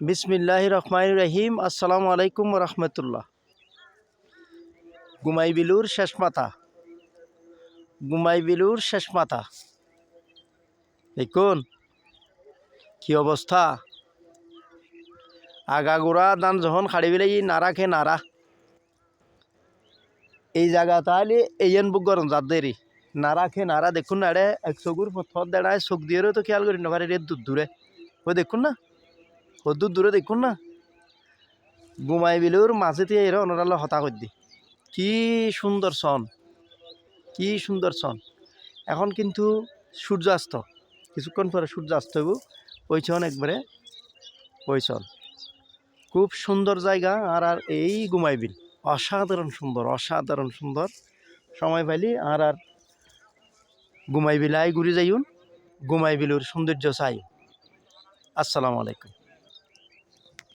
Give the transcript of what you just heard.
বিসমিল্লাহির রহমানির রহিম। আসসালামু আলাইকুম রহমতুল্লাহ। গুমাইবিলুর শেষ মাথা, গুমাইবিলুর শেষ মাথা দেখুন কি অবস্থা। আগাগোড়া দান যখন খাড়ি বিলে নারা খে নারা এই জায়গা তাহলে এইন বুক গরম যাত দেরি নারা খে নারা দেখুন না রে এক চকুর পথর দেড়ায় চোখ দিয়েও তো খেয়াল করি না পারে রে দূর দূরে ওই দেখুন না ও দূর দূরে দেখুন না গুমাইবিলুর মাঝেতে এরা অনরাল হতা করে দি কি সুন্দর সন, কি সুন্দর সন। এখন কিন্তু সূর্যাস্ত, কিছুক্ষণ পরে সূর্যাস্ত হইব। ওই ছন একবারে ওই ছন খুব সুন্দর জায়গা। আর আর এই গুমাইবিল অসাধারণ সুন্দর, অসাধারণ সুন্দর। সময় পাইলি আর আর গুমাইবিল আই ঘুরে যাইউন, গুমাইবিলুর সৌন্দর্য চাই। আসসালামু আলাইকুম।